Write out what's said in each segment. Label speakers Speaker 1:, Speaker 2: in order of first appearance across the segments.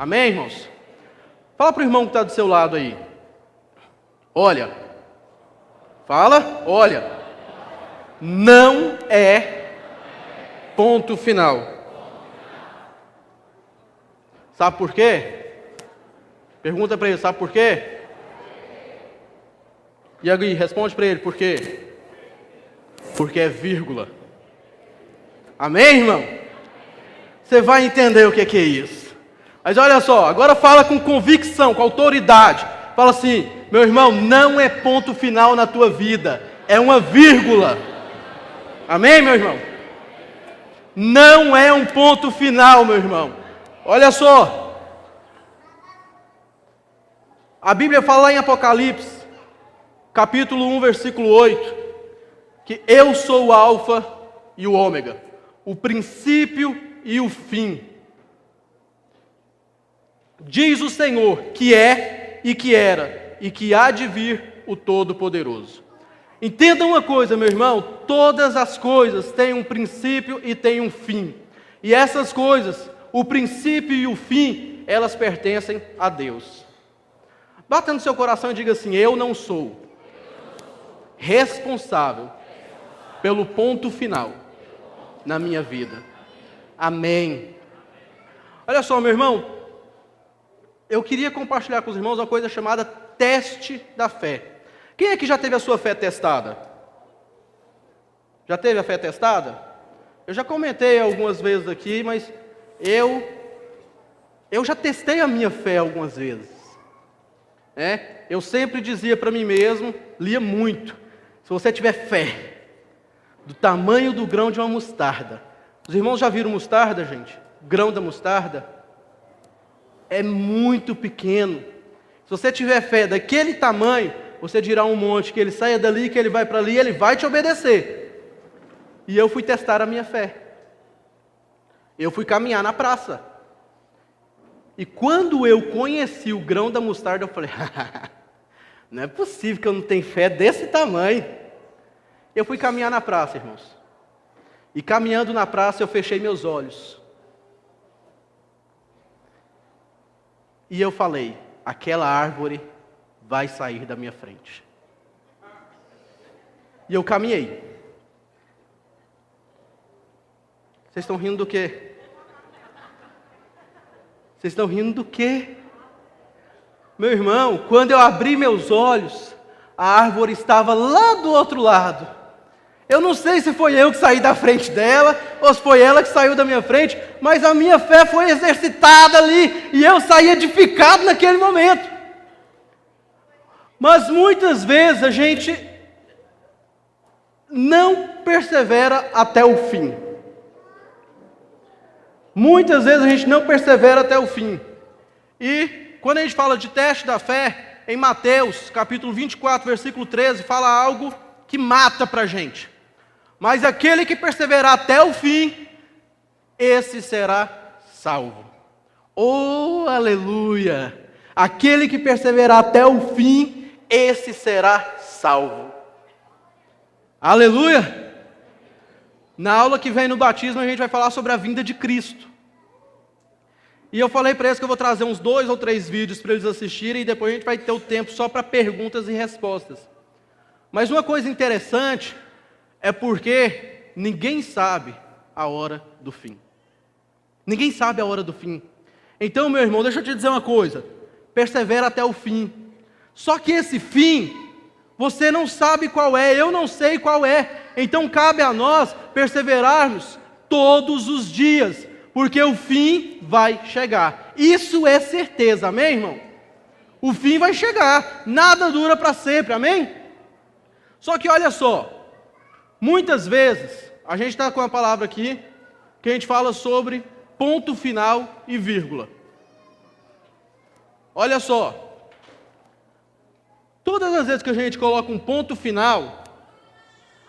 Speaker 1: Amém, irmãos? Fala para o irmão que está do seu lado aí. Olha. Fala, olha. Não é ponto final. Sabe por quê? Pergunta para ele, sabe por quê? E aí, responde para ele, por quê? Porque é vírgula. Amém, irmão? Você vai entender o que é isso. Mas olha só, agora fala com convicção, com autoridade. Fala assim, meu irmão, não é ponto final na tua vida, é uma vírgula. Amém, meu irmão? Não é um ponto final, meu irmão. Olha só. A Bíblia fala lá em Apocalipse, capítulo 1, versículo 8, que eu sou o alfa e o ômega, o princípio e o fim. Diz o Senhor, que é e que era e que há de vir o Todo-Poderoso. Entenda uma coisa, meu irmão, todas as coisas têm um princípio e têm um fim. E essas coisas, o princípio e o fim, elas pertencem a Deus. Bata no seu coração e diga assim, eu não sou responsável pelo ponto final na minha vida. Amém. Olha só, meu irmão, eu queria compartilhar com os irmãos uma coisa chamada teste da fé. Quem é que já teve a sua fé testada? Já teve a fé testada? Eu já comentei algumas vezes aqui, mas eu já testei a minha fé algumas vezes. Eu sempre dizia para mim mesmo, lia muito, se você tiver fé do tamanho do grão de uma mostarda. Os irmãos já viram mostarda, gente? O grão da mostarda é muito pequeno. Se você tiver fé daquele tamanho, você dirá um monte que ele saia dali, que ele vai para ali, ele vai te obedecer. E eu fui testar a minha fé. Eu fui caminhar na praça. E quando eu conheci o grão da mostarda, eu falei, não é possível que eu não tenha fé desse tamanho. Eu fui caminhar na praça, irmãos. E caminhando na praça, eu fechei meus olhos. E eu falei, aquela árvore vai sair da minha frente. E eu caminhei. Vocês estão rindo do quê? Vocês estão rindo do quê? Meu irmão, quando eu abri meus olhos, a árvore estava lá do outro lado. Eu não sei se foi eu que saí da frente dela, ou se foi ela que saiu da minha frente, mas a minha fé foi exercitada ali, e eu saí edificado naquele momento. Mas muitas vezes a gente não persevera até o fim. Muitas vezes a gente não persevera até o fim. E quando a gente fala de teste da fé, em Mateus, capítulo 24, versículo 13, fala algo que mata para a gente. Mas aquele que perseverar até o fim, esse será salvo. Oh, aleluia! Aquele que perseverar até o fim, esse será salvo. Aleluia! Na aula que vem no batismo, a gente vai falar sobre a vinda de Cristo. E eu falei para eles que eu vou trazer uns 2 ou 3 vídeos para eles assistirem, e depois a gente vai ter o tempo só para perguntas e respostas. Mas uma coisa interessante é porque ninguém sabe a hora do fim. Ninguém sabe a hora do fim. Então, meu irmão, deixa eu te dizer uma coisa. Persevera até o fim. Só que esse fim, você não sabe qual é, eu não sei qual é. Então cabe a nós perseverarmos todos os dias, porque o fim vai chegar. Isso é certeza, amém, irmão? O fim vai chegar, nada dura para sempre, amém? Só que olha só, muitas vezes, a gente está com uma palavra aqui, que a gente fala sobre ponto final e vírgula. Olha só, todas as vezes que a gente coloca um ponto final,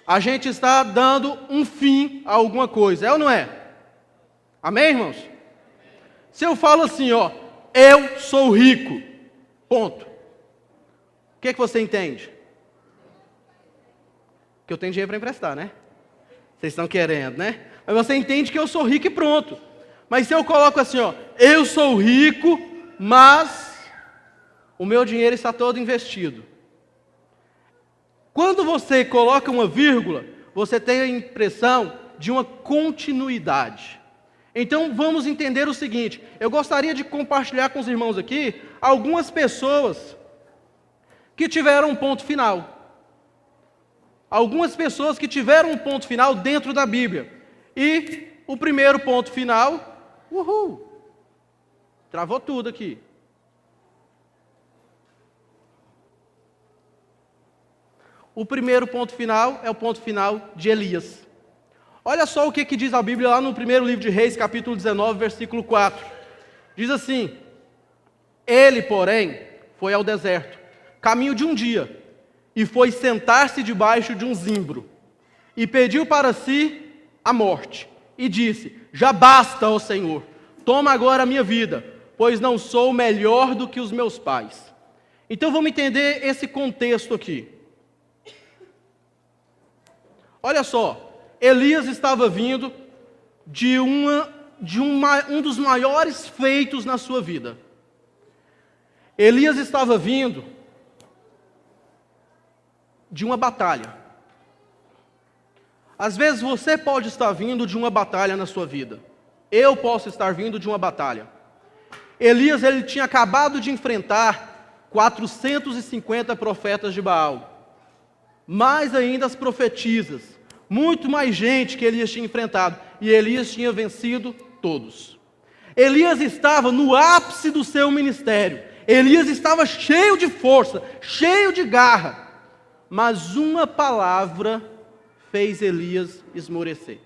Speaker 1: a gente está dando um fim a alguma coisa, é ou não é? Amém, irmãos? Se eu falo assim, ó, eu sou rico, ponto. O que você entende? Que eu tenho dinheiro para emprestar, né? Vocês estão querendo, né? Mas você entende que eu sou rico e pronto. Mas se eu coloco assim, ó, eu sou rico, mas o meu dinheiro está todo investido. Quando você coloca uma vírgula, você tem a impressão de uma continuidade. Então vamos entender o seguinte, eu gostaria de compartilhar com os irmãos aqui algumas pessoas que tiveram um ponto final. Algumas pessoas que tiveram um ponto final dentro da Bíblia. E o primeiro ponto final, travou tudo aqui. O primeiro ponto final é o ponto final de Elias. Olha só o que diz a Bíblia lá no primeiro livro de Reis, capítulo 19, versículo 4. Diz assim: ele, porém, foi ao deserto, caminho de um dia, e foi sentar-se debaixo de um zimbro, e pediu para si a morte, e disse: já basta, ó Senhor, toma agora a minha vida, pois não sou melhor do que os meus pais. Então vamos entender esse contexto aqui. Olha só, Elias estava vindo de um dos maiores feitos na sua vida. Elias estava vindo de uma batalha. Às vezes você pode estar vindo de uma batalha na sua vida. Eu posso estar vindo de uma batalha. Elias, ele tinha acabado de enfrentar 450 profetas de Baal. Mais ainda as profetisas. Muito mais gente que Elias tinha enfrentado. E Elias tinha vencido todos. Elias estava no ápice do seu ministério. Elias estava cheio de força, cheio de garra. Mas uma palavra fez Elias esmorecer.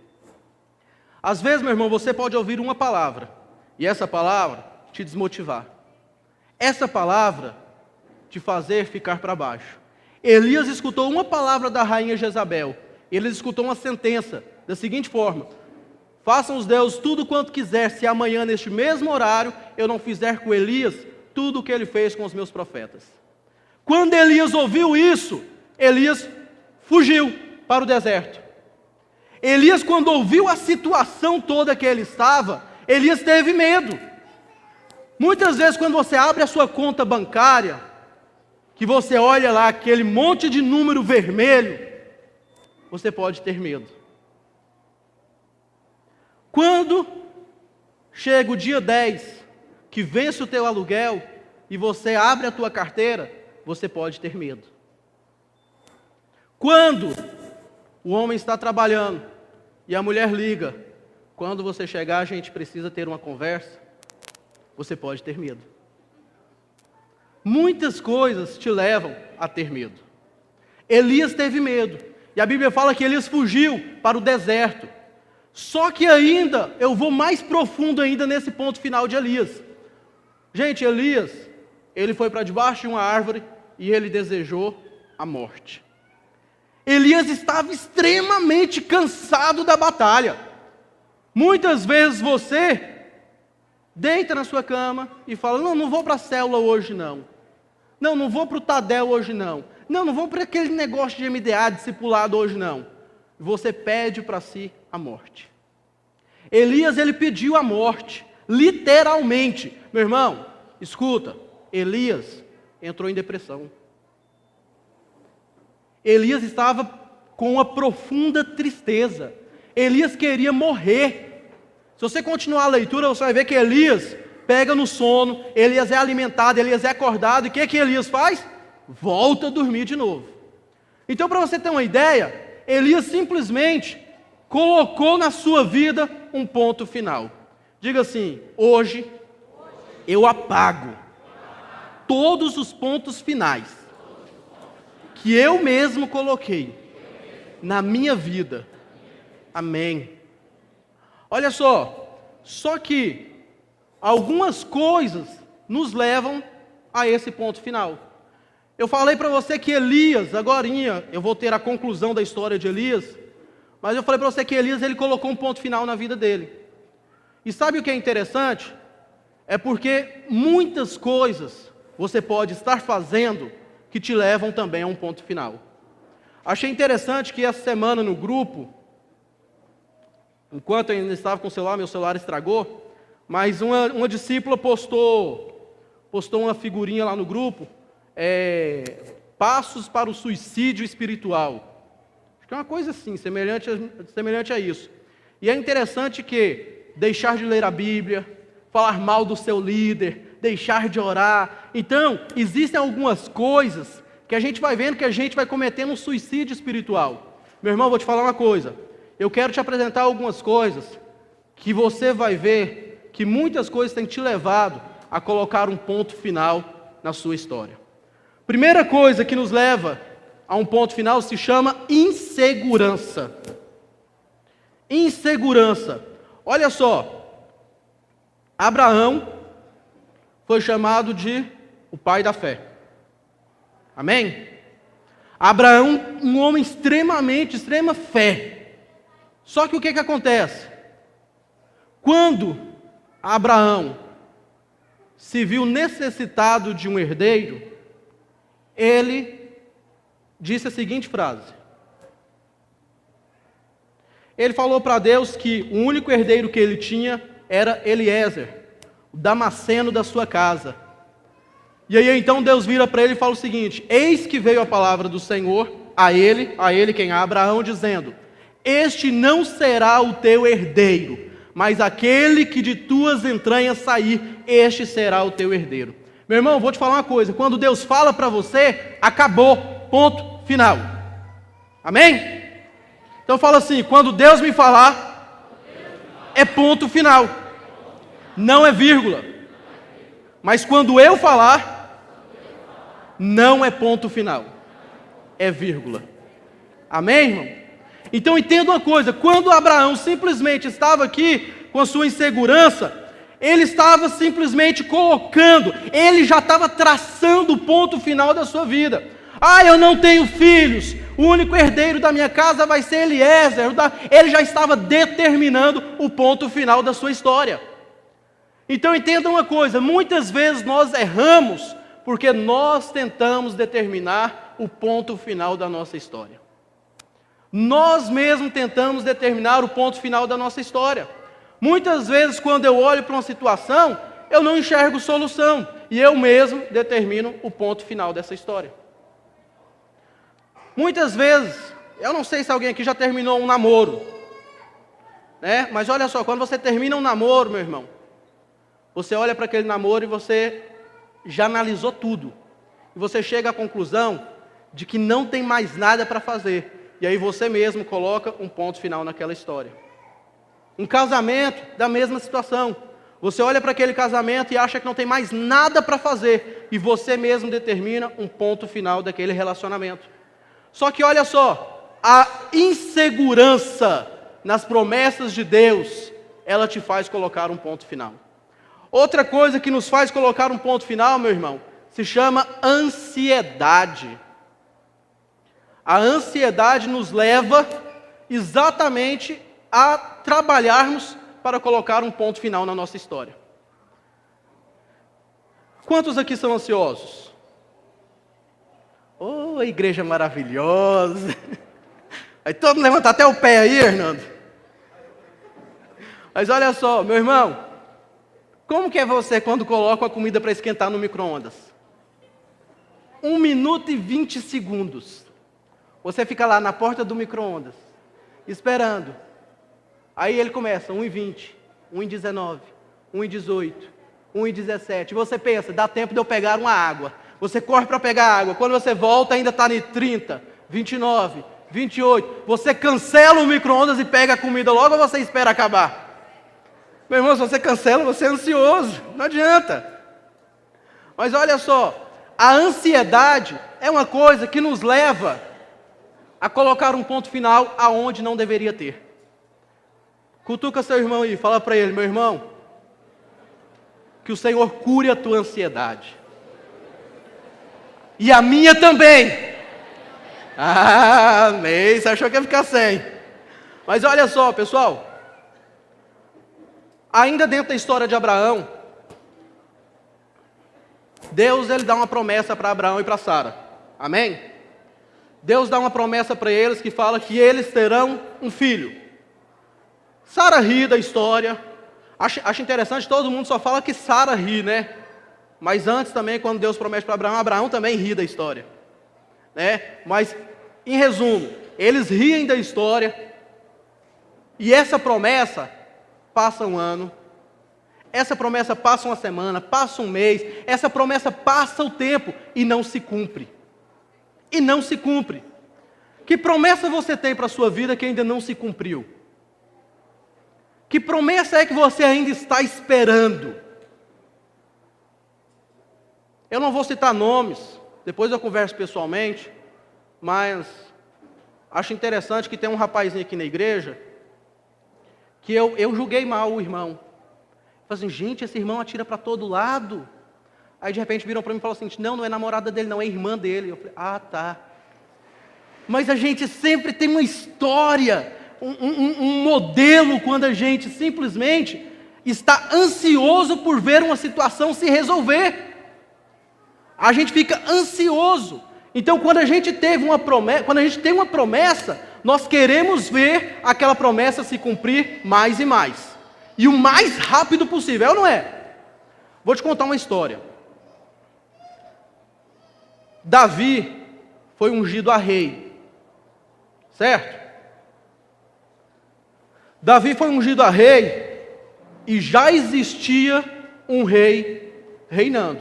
Speaker 1: Às vezes, meu irmão, você pode ouvir uma palavra, e essa palavra te desmotivar. Essa palavra te fazer ficar para baixo. Elias escutou uma palavra da rainha Jezabel. Ele escutou uma sentença da seguinte forma: façam os deuses tudo quanto quiser, se amanhã, neste mesmo horário, eu não fizer com Elias tudo o que ele fez com os meus profetas. Quando Elias ouviu isso, Elias fugiu para o deserto. Elias, quando ouviu a situação toda que ele estava, Elias teve medo. Muitas vezes, quando você abre a sua conta bancária, que você olha lá aquele monte de número vermelho, você pode ter medo. Quando chega o dia 10, que vence o teu aluguel, e você abre a tua carteira, você pode ter medo. Quando o homem está trabalhando e a mulher liga: quando você chegar, a gente precisa ter uma conversa, você pode ter medo. Muitas coisas te levam a ter medo. Elias teve medo, e a Bíblia fala que Elias fugiu para o deserto. Só que ainda, eu vou mais profundo ainda nesse ponto final de Elias. Gente, Elias, ele foi para debaixo de uma árvore e ele desejou a morte. Elias estava extremamente cansado da batalha. Muitas vezes você deita na sua cama e fala: não vou para a célula hoje não. Não vou para o Tadel hoje não. Não vou para aquele negócio de MDA, discipulado hoje não. Você pede para si a morte. Elias, ele pediu a morte, literalmente. Meu irmão, escuta, Elias entrou em depressão. Elias estava com uma profunda tristeza. Elias queria morrer. Se você continuar a leitura, você vai ver que Elias pega no sono, Elias é alimentado, Elias é acordado, e o que Elias faz? Volta a dormir de novo. Então, para você ter uma ideia, Elias simplesmente colocou na sua vida um ponto final. Diga assim: hoje eu apago todos os pontos finais que eu mesmo coloquei na minha vida. Amém. Olha só que algumas coisas nos levam a esse ponto final. Eu falei para você que Elias, agorinha, eu vou ter a conclusão da história de Elias, mas eu falei para você que Elias, ele colocou um ponto final na vida dele. E sabe o que é interessante? É porque muitas coisas você pode estar fazendo que te levam também a um ponto final. Achei interessante que essa semana no grupo, enquanto eu ainda estava com o celular, meu celular estragou, mas uma discípula postou uma figurinha lá no grupo, passos para o suicídio espiritual. Acho que é uma coisa assim, semelhante a isso. E é interessante que deixar de ler a Bíblia, falar mal do seu líder, deixar de orar. Então, existem algumas coisas que a gente vai vendo que a gente vai cometendo um suicídio espiritual. Meu irmão, vou te falar uma coisa. Eu quero te apresentar algumas coisas que você vai ver que muitas coisas têm te levado a colocar um ponto final na sua história. Primeira coisa que nos leva a um ponto final se chama insegurança. Insegurança. Olha só, Abraão foi chamado de o pai da fé. Amém? Abraão, um homem extrema fé. Só que o que acontece? Quando Abraão se viu necessitado de um herdeiro, ele disse a seguinte frase. Ele falou para Deus que o único herdeiro que ele tinha era Eliezer, o damasceno da sua casa. E aí então Deus vira para ele e fala o seguinte: eis que veio a palavra do Senhor a ele quem? A Abraão, dizendo: este não será o teu herdeiro, mas aquele que de tuas entranhas sair, este será o teu herdeiro. Meu irmão, vou te falar uma coisa, quando Deus fala para você, acabou, ponto final. Amém? Então fala assim, quando Deus me falar, é ponto final, não é vírgula. Mas quando eu falar, não é ponto final, é vírgula. Amém, irmão? Então entenda uma coisa, quando Abraão simplesmente estava aqui com a sua insegurança, ele estava simplesmente colocando, ele já estava traçando o ponto final da sua vida. Eu não tenho filhos, o único herdeiro da minha casa vai ser Eliezer. Ele já estava determinando o ponto final da sua história. Então entenda uma coisa, muitas vezes nós erramos porque nós tentamos determinar o ponto final da nossa história. Nós mesmos tentamos determinar o ponto final da nossa história. Muitas vezes, quando eu olho para uma situação, eu não enxergo solução, e eu mesmo determino o ponto final dessa história. Muitas vezes, eu não sei se alguém aqui já terminou um namoro, né? Mas olha só, quando você termina um namoro, meu irmão, você olha para aquele namoro e você já analisou tudo, e você chega à conclusão de que não tem mais nada para fazer, e aí você mesmo coloca um ponto final naquela história. Um casamento, da mesma situação. Você olha para aquele casamento e acha que não tem mais nada para fazer, e você mesmo determina um ponto final daquele relacionamento. Só que olha só, a insegurança nas promessas de Deus, ela te faz colocar um ponto final. Outra coisa que nos faz colocar um ponto final, meu irmão, se chama ansiedade. A ansiedade nos leva exatamente a trabalharmos para colocar um ponto final na nossa história. Quantos aqui são ansiosos? Oh, igreja maravilhosa! Aí todo mundo levanta até o pé aí, Hernando. Mas olha só, meu irmão, como que é você quando coloca a comida para esquentar no micro-ondas? 1 minuto e 20 segundos. Você fica lá na porta do micro-ondas, esperando. Aí ele começa, 1h20, 1h19, 1h18, 1h17. E você pensa, dá tempo de eu pegar uma água. Você corre para pegar água. Quando você volta, ainda está em 30, 29, 28. Você cancela o micro-ondas e pega a comida logo ou você espera acabar? Meu irmão, se você cancela, você é ansioso. Não adianta. Mas olha só, a ansiedade é uma coisa que nos leva a colocar um ponto final aonde não deveria ter. Cutuca seu irmão aí, fala para ele, meu irmão, que o Senhor cure a tua ansiedade. E a minha também. Amém, você achou que ia ficar sem. Mas olha só, pessoal, ainda dentro da história de Abraão, Deus ele dá uma promessa para Abraão e para Sara. Amém? Deus dá uma promessa para eles que fala que eles terão um filho. Sara ri da história, Acho interessante, todo mundo só fala que Sara ri, né? Mas antes também, quando Deus promete para Abraão, Abraão também ri da história, né? Mas, em resumo, eles riem da história, e essa promessa passa um ano, essa promessa passa uma semana, passa um mês, essa promessa passa o tempo e não se cumpre. E não se cumpre. Que promessa você tem para a sua vida que ainda não se cumpriu? Que promessa é que você ainda está esperando? Eu não vou citar nomes, depois eu converso pessoalmente, mas acho interessante que tem um rapazinho aqui na igreja que eu julguei mal o irmão. Falei assim, gente, esse irmão atira para todo lado. Aí de repente viram para mim e falaram assim, não é namorada dele não, é irmã dele. Eu falei, ah tá. Mas a gente sempre tem uma história, um modelo quando a gente simplesmente está ansioso por ver uma situação se resolver. A gente fica ansioso. Então quando a gente teve uma promessa, quando a gente tem uma promessa, nós queremos ver aquela promessa se cumprir mais e mais. E o mais rápido possível, é ou não é? Vou te contar uma história. Davi foi ungido a rei. Certo? Davi foi ungido a rei e já existia um rei reinando.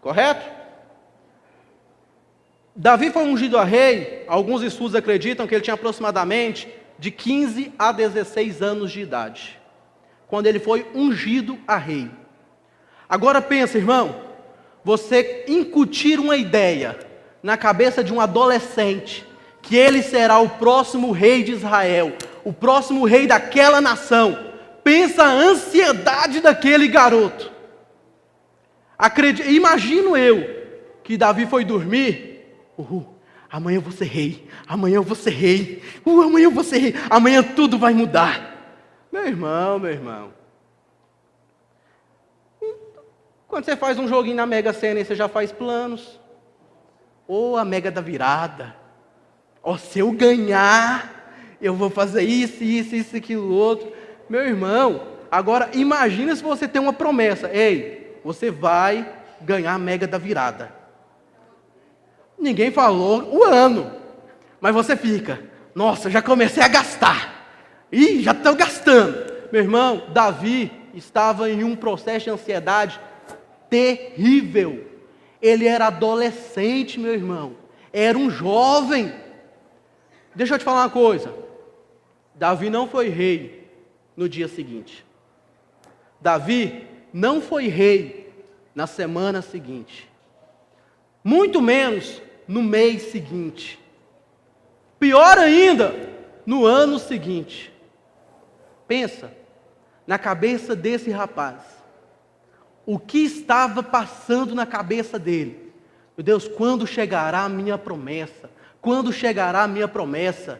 Speaker 1: Correto? Davi foi ungido a rei, alguns estudos acreditam que ele tinha aproximadamente de 15 a 16 anos de idade, quando ele foi ungido a rei. Agora pensa, irmão, você incutir uma ideia na cabeça de um adolescente, que ele será o próximo rei de Israel, o próximo rei daquela nação. Pensa a ansiedade daquele garoto. Imagino eu, que Davi foi dormir, amanhã eu vou ser rei, amanhã eu vou ser rei, amanhã eu vou ser rei, amanhã tudo vai mudar. Meu irmão. Quando você faz um joguinho na Mega Sena e você já faz planos. A Mega da virada. Se eu ganhar, eu vou fazer isso, aquilo, outro. Meu irmão, agora imagina se você tem uma promessa. Ei, você vai ganhar a Mega da virada. Ninguém falou o ano. Mas você fica, nossa, já comecei a gastar. Já estou gastando. Meu irmão, Davi estava em um processo de ansiedade terrível. Ele era adolescente, meu irmão. Era um jovem. Deixa eu te falar uma coisa. Davi não foi rei no dia seguinte. Davi não foi rei na semana seguinte. Muito menos no mês seguinte. Pior ainda, no ano seguinte. Pensa na cabeça desse rapaz. O que estava passando na cabeça dele? Meu Deus, quando chegará a minha promessa? Quando chegará a minha promessa?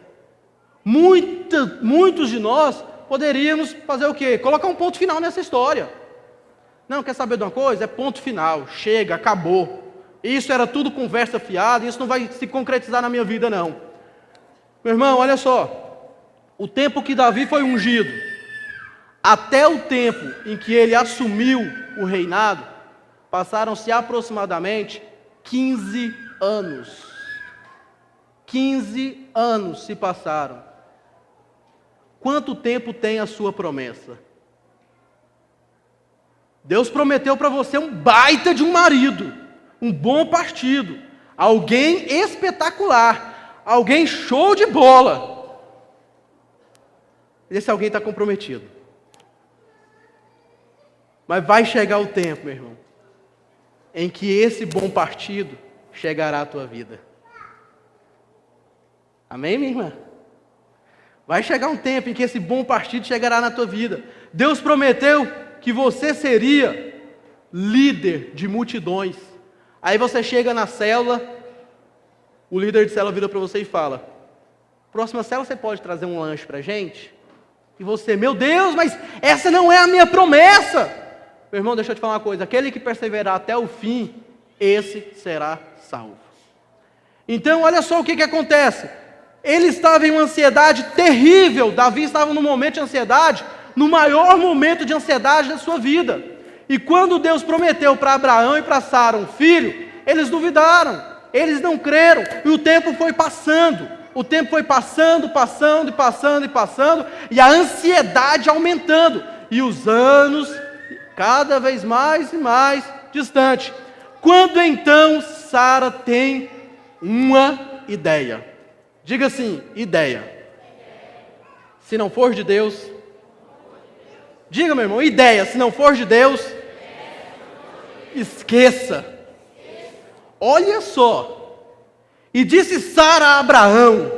Speaker 1: Muitos de nós poderíamos fazer o quê? Colocar um ponto final nessa história. Não, quer saber de uma coisa? É ponto final, chega, acabou. Isso era tudo conversa fiada, isso não vai se concretizar na minha vida não. Meu irmão, olha só. O tempo que Davi foi ungido, até o tempo em que ele assumiu o reinado, passaram-se aproximadamente 15 anos. 15 anos se passaram. Quanto tempo tem a sua promessa? Deus prometeu para você um baita de um marido, um bom partido, alguém espetacular, alguém show de bola. Esse alguém está comprometido. Mas vai chegar o tempo, meu irmão, em que esse bom partido chegará à tua vida. Amém, minha irmã? Vai chegar um tempo em que esse bom partido chegará na tua vida. Deus prometeu que você seria líder de multidões. Aí você chega na célula, o líder de célula vira para você e fala: próxima célula você pode trazer um lanche para a gente? E você, meu Deus, mas essa não é a minha promessa. Meu irmão, deixa eu te falar uma coisa, aquele que perseverar até o fim, esse será salvo. Então, olha só o que acontece. Ele estava em uma ansiedade terrível, Davi estava num momento de ansiedade no maior momento de ansiedade da sua vida. E quando Deus prometeu para Abraão e para Sara um filho, eles duvidaram, eles não creram, e o tempo foi passando. O tempo foi passando, e a ansiedade aumentando, e os anos cada vez mais e mais distante. Quando então Sara tem uma ideia. Diga assim, ideia. Se não for de Deus, diga, meu irmão, ideia, se não for de Deus, esqueça. Olha só. E disse Sara a Abraão.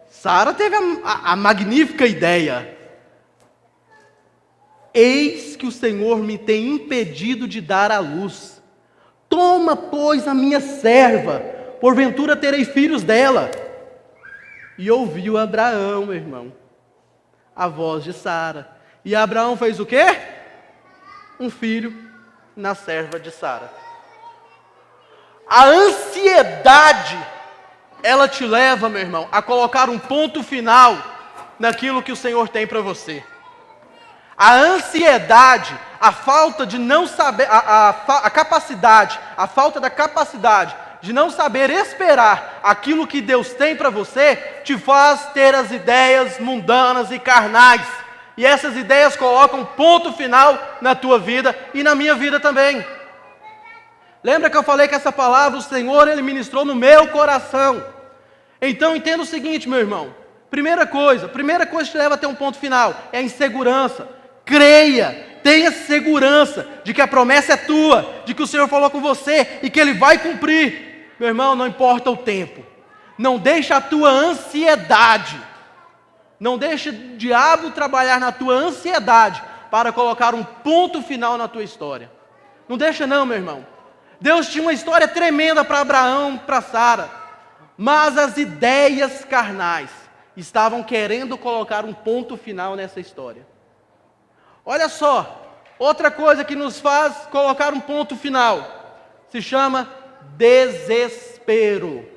Speaker 1: Sara teve a magnífica ideia. Eis que o Senhor me tem impedido de dar à luz. Toma, pois, a minha serva, porventura terei filhos dela. E ouviu Abraão, meu irmão, a voz de Sara. E Abraão fez o quê? Um filho na serva de Sara. A ansiedade, ela te leva, meu irmão, a colocar um ponto final naquilo que o Senhor tem para você. A ansiedade, a falta de não saber, a capacidade, a falta da capacidade de não saber esperar aquilo que Deus tem para você, te faz ter as ideias mundanas e carnais. E essas ideias colocam ponto final na tua vida e na minha vida também. Lembra que eu falei que essa palavra o Senhor, Ele ministrou no meu coração. Então entenda o seguinte, meu irmão. Primeira coisa que te leva a ter um ponto final é a insegurança. Creia, tenha segurança de que a promessa é tua, de que o Senhor falou com você e que Ele vai cumprir. Meu irmão, não importa o tempo. Não deixa a tua ansiedade. Não deixe o diabo trabalhar na tua ansiedade para colocar um ponto final na tua história. Não deixa não, meu irmão. Deus tinha uma história tremenda para Abraão, para Sara, mas as ideias carnais estavam querendo colocar um ponto final nessa história. Olha só, outra coisa que nos faz colocar um ponto final, se chama desespero.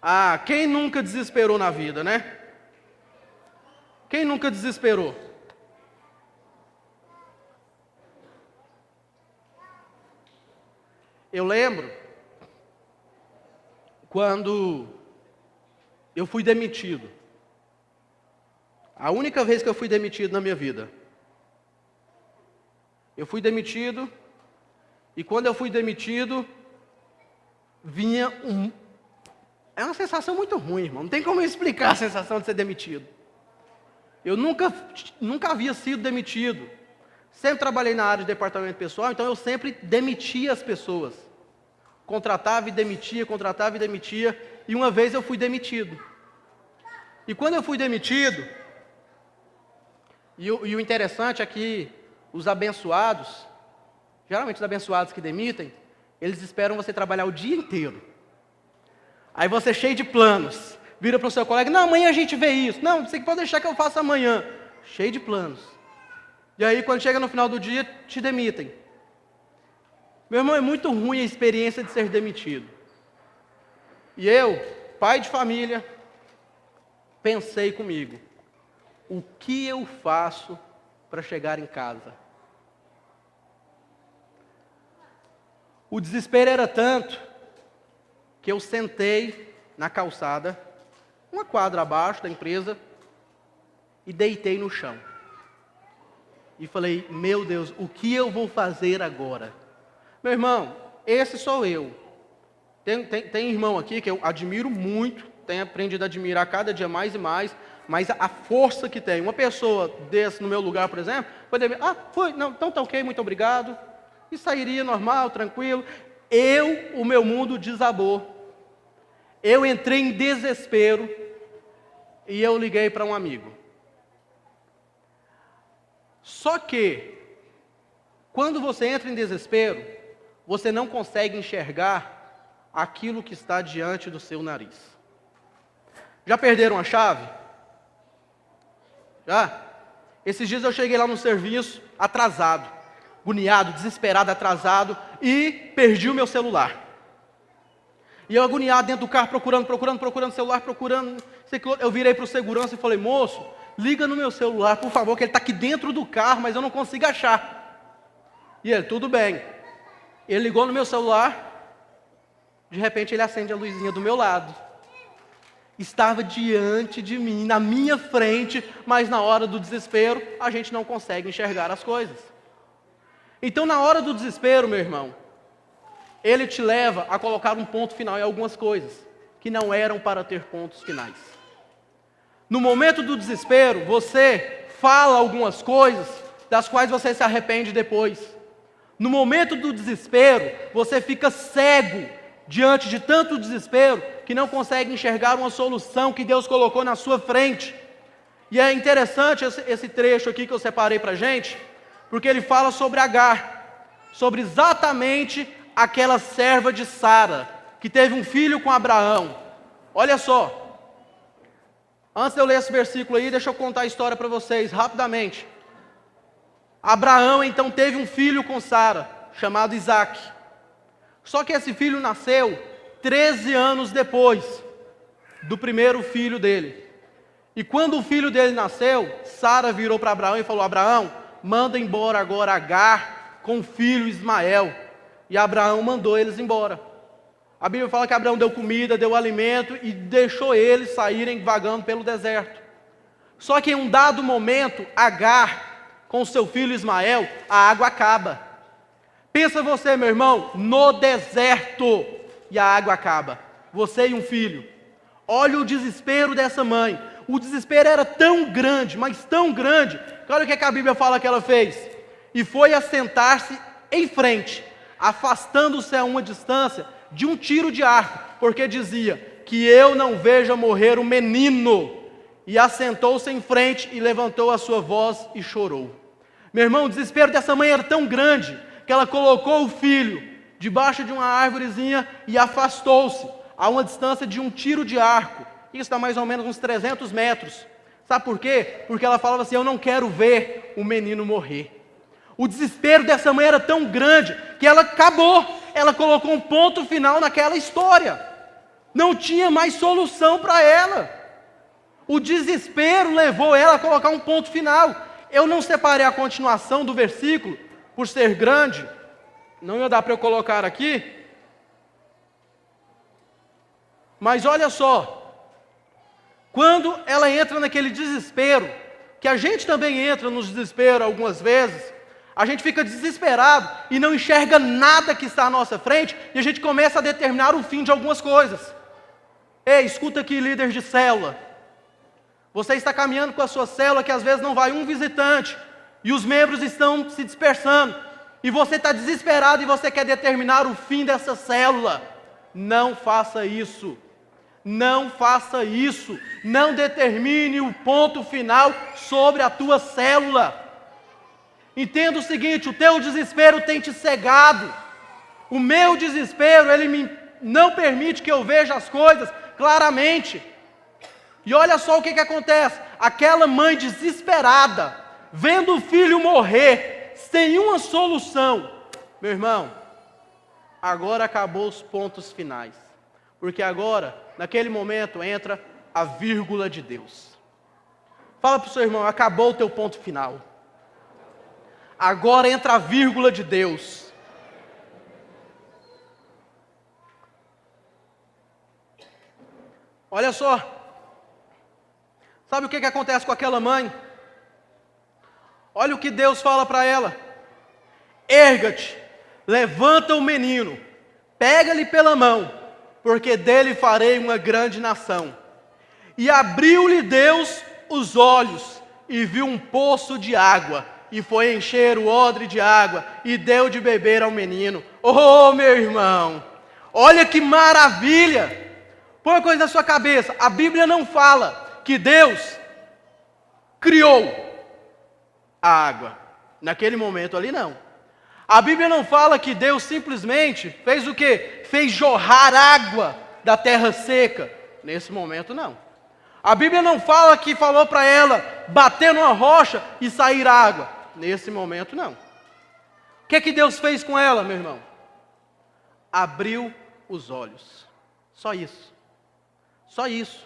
Speaker 1: Ah, quem nunca desesperou na vida, né? Quem nunca desesperou? Eu lembro quando eu fui demitido. A única vez que eu fui demitido na minha vida. Eu fui demitido, e quando eu fui demitido, vinha É uma sensação muito ruim, irmão. Não tem como eu explicar a sensação de ser demitido. Eu nunca havia sido demitido. Sempre trabalhei na área de departamento pessoal, então eu sempre demitia as pessoas. Contratava e demitia, e uma vez eu fui demitido. E quando eu fui demitido, e o interessante é que os abençoados, geralmente os abençoados que demitem, eles esperam você trabalhar o dia inteiro. Aí você cheio de planos, vira para o seu colega, não, amanhã a gente vê isso. Não, você pode deixar que eu faça amanhã. Cheio de planos. E aí quando chega no final do dia, te demitem. Meu irmão, é muito ruim a experiência de ser demitido. E eu, pai de família, pensei comigo, o que eu faço para chegar em casa? O desespero era tanto que eu sentei na calçada, uma quadra abaixo da empresa, e deitei no chão. E falei, meu Deus, o que eu vou fazer agora? Meu irmão, esse sou eu. Tem irmão aqui que eu admiro muito, tenho aprendido a admirar cada dia mais e mais, mas a força que tem. Uma pessoa desse no meu lugar, por exemplo, poderia, não, então tá ok, muito obrigado, e sairia normal, tranquilo. O meu mundo desabou. Eu entrei em desespero e eu liguei para um amigo. Só que, quando você entra em desespero, você não consegue enxergar aquilo que está diante do seu nariz. Já perderam a chave? Já? Esses dias eu cheguei lá no serviço, atrasado, agoniado, desesperado, atrasado, e perdi o meu celular. E eu agoniado dentro do carro, procurando o celular, Eu virei para o segurança e falei, moço, liga no meu celular, por favor, que ele está aqui dentro do carro, mas eu não consigo achar. E ele, tudo bem. Ele ligou no meu celular, de repente ele acende a luzinha do meu lado. Estava diante de mim, na minha frente, mas na hora do desespero, a gente não consegue enxergar as coisas. Então, na hora do desespero, meu irmão, ele te leva a colocar um ponto final em algumas coisas, que não eram para ter pontos finais. No momento do desespero, você fala algumas coisas, das quais você se arrepende depois. No momento do desespero, você fica cego, diante de tanto desespero, que não consegue enxergar uma solução que Deus colocou na sua frente. E é interessante esse trecho aqui que eu separei para a gente, porque ele fala sobre Agar, sobre exatamente aquela serva de Sara, que teve um filho com Abraão. Olha só, antes de eu ler esse versículo aí, deixa eu contar a história para vocês, rapidamente. Abraão então teve um filho com Sara, chamado Isaque. Só que esse filho nasceu 13 anos depois do primeiro filho dele. E quando o filho dele nasceu, Sara virou para Abraão e falou, Abraão, manda embora agora Agar com o filho Ismael. E Abraão mandou eles embora. A Bíblia fala que Abraão deu comida, deu alimento e deixou eles saírem vagando pelo deserto. Só que em um dado momento, Agar, com seu filho Ismael, a água acaba. Pensa você, meu irmão, no deserto e a água acaba. Você e um filho. Olha o desespero dessa mãe. O desespero era tão grande, mas tão grande, que olha o que a Bíblia fala que ela fez. E foi assentar-se em frente, afastando-se a uma distância de um tiro de arco, porque dizia, que eu não veja morrer o menino. E assentou-se em frente e levantou a sua voz e chorou. Meu irmão, o desespero dessa mãe era tão grande, que ela colocou o filho debaixo de uma árvorezinha e afastou-se a uma distância de um tiro de arco. Isso dá mais ou menos uns 300 metros. Sabe por quê? Porque ela falava assim, eu não quero ver o menino morrer. O desespero dessa mãe era tão grande que ela acabou. Ela colocou um ponto final naquela história. Não tinha mais solução para ela. O desespero levou ela a colocar um ponto final. Eu não separei a continuação do versículo, por ser grande. Não ia dar para eu colocar aqui. Mas olha só. Quando ela entra naquele desespero, que a gente também entra no desespero algumas vezes, a gente fica desesperado e não enxerga nada que está à nossa frente, e a gente começa a determinar o fim de algumas coisas. Ei, escuta aqui, líder de célula. Você está caminhando com a sua célula que às vezes não vai um visitante, e os membros estão se dispersando, e você está desesperado e você quer determinar o fim dessa célula. Não faça isso. Não faça isso. Não determine o ponto final sobre a tua célula. Entenda o seguinte, o teu desespero tem te cegado. O meu desespero, ele não permite que eu veja as coisas claramente. E olha só o que acontece. Aquela mãe desesperada, vendo o filho morrer, sem uma solução. Meu irmão, agora acabou os pontos finais. Porque agora, naquele momento, entra a vírgula de Deus. Fala para o seu irmão, acabou o teu ponto final. Agora entra a vírgula de Deus. Olha só. Sabe o que acontece com aquela mãe? Olha o que Deus fala para ela. Erga-te, levanta o menino, pega-lhe pela mão, porque dele farei uma grande nação. E abriu-lhe Deus os olhos, e viu um poço de água, e foi encher o odre de água, e deu de beber ao menino. Oh, meu irmão, olha que maravilha! Põe uma coisa na sua cabeça, a Bíblia não fala que Deus criou a água. Naquele momento ali não. A Bíblia não fala que Deus simplesmente fez o quê? Fez jorrar água da terra seca. Nesse momento não. A Bíblia não fala que falou para ela bater numa rocha e sair água. Nesse momento não. O que Deus fez com ela, meu irmão? Abriu os olhos. Só isso. Só isso.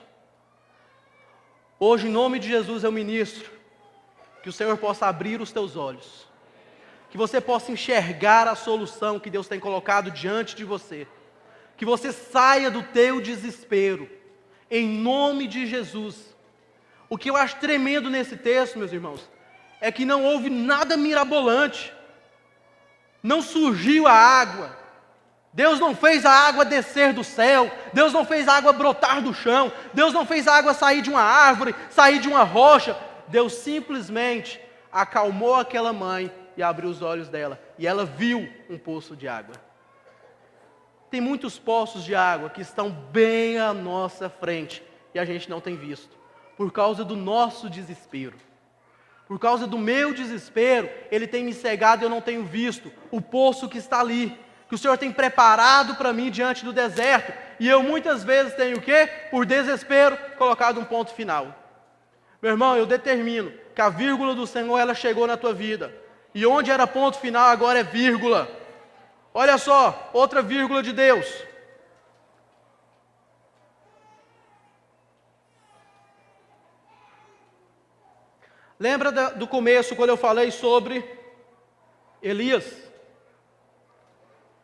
Speaker 1: Hoje, em nome de Jesus, eu ministro que o Senhor possa abrir os teus olhos, que você possa enxergar a solução que Deus tem colocado diante de você, que você saia do teu desespero, em nome de Jesus. O que eu acho tremendo nesse texto, meus irmãos, é que não houve nada mirabolante, não surgiu a água, Deus não fez a água descer do céu, Deus não fez a água brotar do chão, Deus não fez a água sair de uma árvore, sair de uma rocha. Deus simplesmente acalmou aquela mãe e abriu os olhos dela, e ela viu um poço de água. Tem muitos poços de água que estão bem à nossa frente, e a gente não tem visto, por causa do nosso desespero. Por causa do meu desespero, Ele tem me cegado e eu não tenho visto o poço que está ali, que o Senhor tem preparado para mim diante do deserto, e eu muitas vezes tenho o quê? Por desespero, colocado um ponto final. Meu irmão, eu determino que a vírgula do Senhor, ela chegou na tua vida, e onde era ponto final, agora é vírgula. Olha só, outra vírgula de Deus. Lembra do começo, quando eu falei sobre Elias?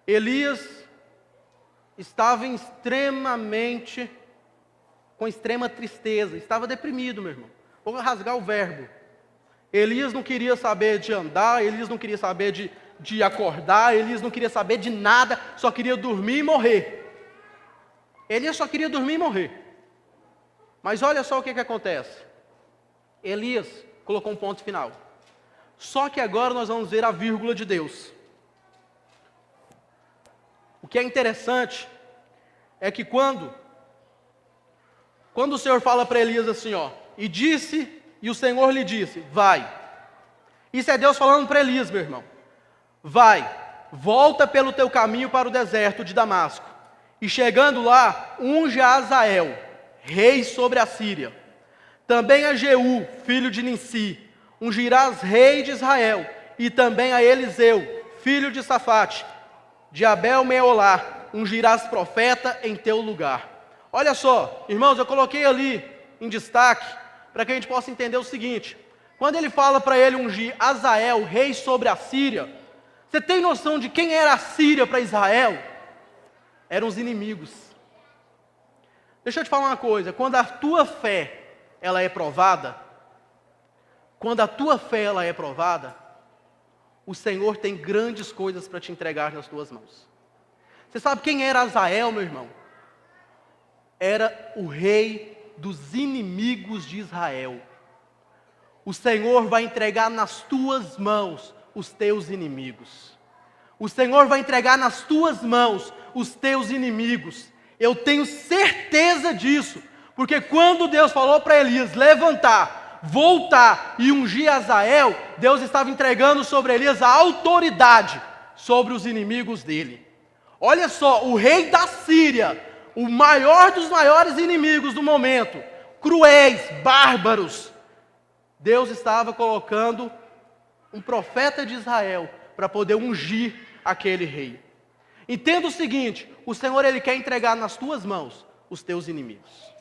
Speaker 1: Elias estava com extrema tristeza, estava deprimido, meu irmão. Vou rasgar o verbo. Elias não queria saber de andar, Elias não queria saber de acordar, Elias não queria saber de nada, só queria dormir e morrer. Elias só queria dormir e morrer. Mas olha só o que acontece. Elias colocou um ponto final. Só que agora nós vamos ver a vírgula de Deus. O que é interessante é que quando o Senhor fala para Elias assim, ó, e o Senhor lhe disse, vai. Isso é Deus falando para Elias, meu irmão. Vai, volta pelo teu caminho para o deserto de Damasco, e chegando lá, unge a Azael, rei sobre a Síria. Também a Jeú, filho de Ninsi, ungirás rei de Israel, e também a Eliseu, filho de Safate, de Abel-Meolá, ungirás profeta em teu lugar. Olha só, irmãos, eu coloquei ali em destaque, para que a gente possa entender o seguinte: quando ele fala para ele ungir Azael, rei sobre a Síria, você tem noção de quem era a Síria para Israel? Eram os inimigos. Deixa eu te falar uma coisa, quando a tua fé, ela é provada, o Senhor tem grandes coisas para te entregar nas tuas mãos. Você sabe quem era Azael, meu irmão? Era o rei dos inimigos de Israel. O Senhor vai entregar nas tuas mãos os teus inimigos. O Senhor vai entregar nas tuas mãos os teus inimigos. Eu tenho certeza disso, porque quando Deus falou para Elias levantar, voltar e ungir Azael, Deus estava entregando sobre Elias a autoridade sobre os inimigos dele. Olha só, o rei da Síria, o maior dos maiores inimigos do momento, cruéis, bárbaros, Deus estava colocando um profeta de Israel para poder ungir aquele rei. Entenda o seguinte: o Senhor, Ele quer entregar nas tuas mãos os teus inimigos.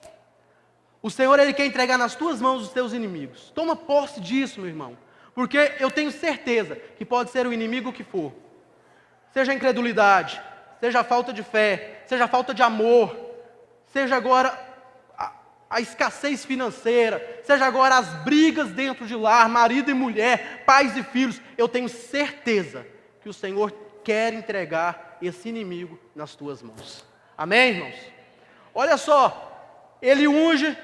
Speaker 1: O Senhor, Ele quer entregar nas tuas mãos os teus inimigos. Toma posse disso, meu irmão, porque eu tenho certeza que pode ser o inimigo que for. Seja a incredulidade, seja a falta de fé, seja a falta de amor, seja agora a escassez financeira, seja agora as brigas dentro de lar, marido e mulher, pais e filhos. Eu tenho certeza que o Senhor quer entregar esse inimigo nas tuas mãos. Amém, irmãos? Olha só, ele unge,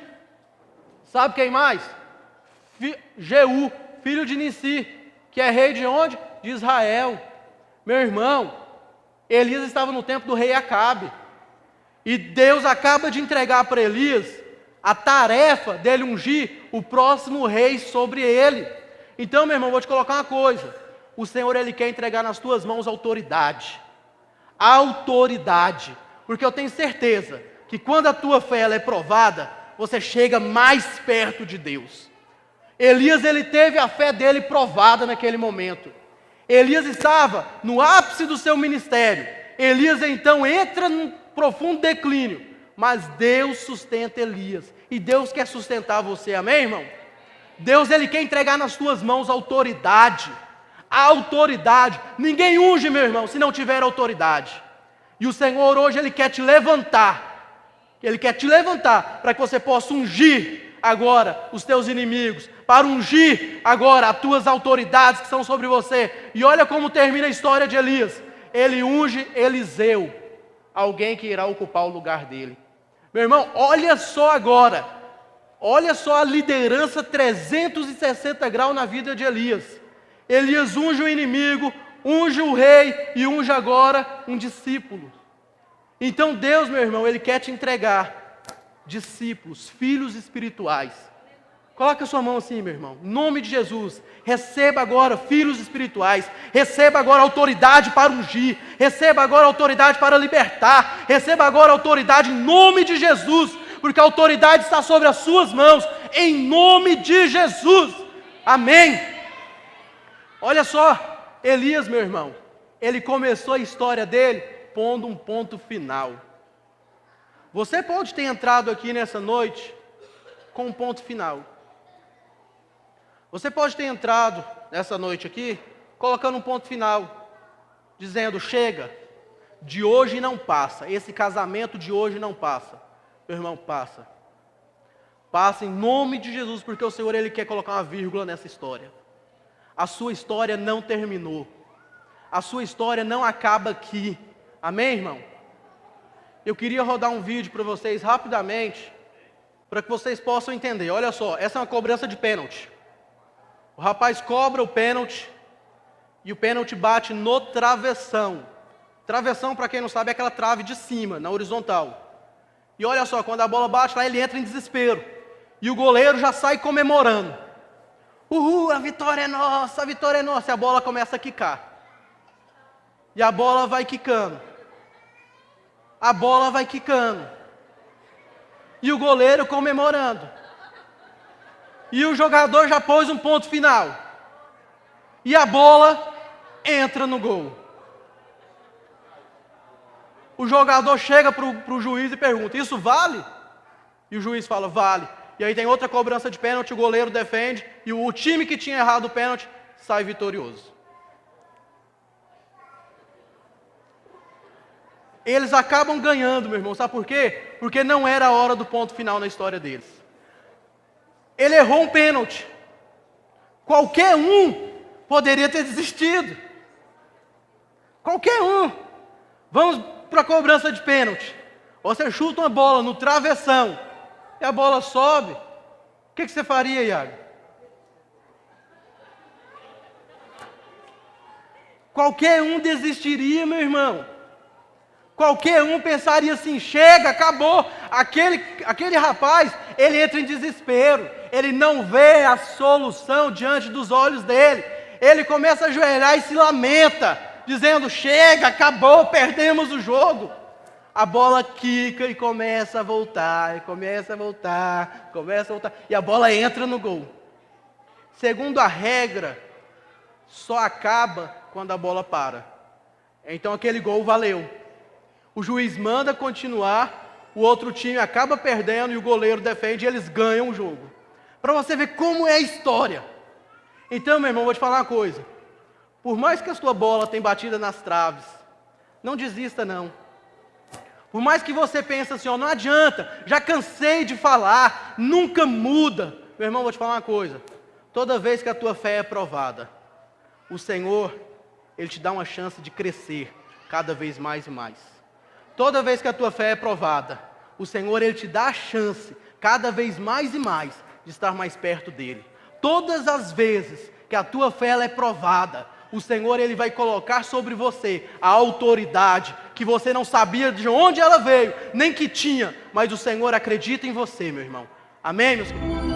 Speaker 1: sabe quem mais? Jeú, filho de Ninsi, que é rei de onde? De Israel. Meu irmão, Elias estava no tempo do rei Acabe, e Deus acaba de entregar para Elias a tarefa dele ungir o próximo rei sobre ele. Então, meu irmão, vou te colocar uma coisa: o Senhor, Ele quer entregar nas tuas mãos autoridade, porque eu tenho certeza que quando a tua fé ela é provada, você chega mais perto de Deus. Elias, ele teve a fé dele provada naquele momento. Elias estava no ápice do seu ministério. Elias então entra num profundo declínio, mas Deus sustenta Elias, E Deus quer sustentar você, amém, irmão? Deus, Ele quer entregar nas suas mãos autoridade. A autoridade. Ninguém unge, meu irmão, se não tiver autoridade. E o Senhor hoje, Ele quer te levantar. Ele quer te levantar para que você possa ungir agora os teus inimigos, para ungir agora as tuas autoridades que são sobre você. E olha como termina a história de Elias. Ele unge Eliseu, alguém que irá ocupar o lugar dele. Meu irmão, olha só agora, olha só a liderança 360 graus na vida de Elias. Elias unge o inimigo, unge o rei e unge agora um discípulo. Então Deus, meu irmão, Ele quer te entregar discípulos, filhos espirituais. Coloca a sua mão assim, meu irmão, em nome de Jesus. Receba agora filhos espirituais, receba agora autoridade para ungir, receba agora autoridade para libertar, receba agora autoridade em nome de Jesus, porque a autoridade está sobre as suas mãos, em nome de Jesus, amém. Olha só, Elias, meu irmão, ele começou a história dele pondo um ponto final. Você pode ter entrado aqui nessa noite com um ponto final. Você pode ter entrado nessa noite aqui, colocando um ponto final, dizendo, chega, de hoje não passa, esse casamento de hoje não passa. Meu irmão, passa. Passa em nome de Jesus, porque o Senhor, Ele quer colocar uma vírgula nessa história. A sua história não terminou. A sua história não acaba aqui. Amém, irmão? Eu queria rodar um vídeo para vocês rapidamente, para que vocês possam entender. Olha só, essa é uma cobrança de pênalti. O rapaz cobra o pênalti e o pênalti bate no travessão. Travessão, para quem não sabe, é aquela trave de cima, na horizontal. E olha só, quando a bola bate lá, ele entra em desespero. E o goleiro já sai comemorando. Uhul, a vitória é nossa, a vitória é nossa. E a bola começa a quicar. E a bola vai quicando. A bola vai quicando. E o goleiro comemorando. E o jogador já pôs um ponto final. E a bola entra no gol. O jogador chega para o juiz e pergunta, isso vale? E o juiz fala, vale. E aí tem outra cobrança de pênalti, o goleiro defende, e o time que tinha errado o pênalti sai vitorioso. Eles acabam ganhando, meu irmão, sabe por quê? Porque não era a hora do ponto final na história deles. Ele errou um pênalti. Qualquer um poderia ter desistido. Qualquer um. Vamos para a cobrança de pênalti. Você chuta uma bola no travessão e a bola sobe. O que você faria, Iago? Qualquer um desistiria, meu irmão. Qualquer um pensaria assim, chega, acabou. Aquele rapaz, ele entra em desespero. Ele não vê a solução diante dos olhos dele. Ele começa a ajoelhar e se lamenta, dizendo, chega, acabou, perdemos o jogo. A bola quica e começa a voltar, começa a voltar. E a bola entra no gol. Segundo a regra, só acaba quando a bola para. Então aquele gol valeu. O juiz manda continuar, o outro time acaba perdendo e o goleiro defende e eles ganham o jogo. Para você ver como é a história. Então, meu irmão, vou te falar uma coisa. Por mais que a sua bola tenha batida nas traves, não desista não. Por mais que você pense assim, não adianta, já cansei de falar, nunca muda. Meu irmão, vou te falar uma coisa. Toda vez que a tua fé é provada, o Senhor, Ele te dá uma chance de crescer cada vez mais e mais. Toda vez que a tua fé é provada, o Senhor, Ele te dá a chance, cada vez mais e mais, de estar mais perto dEle. Todas as vezes que a tua fé ela é provada, o Senhor, Ele vai colocar sobre você a autoridade, que você não sabia de onde ela veio, nem que tinha, mas o Senhor acredita em você, meu irmão. Amém, meus queridos?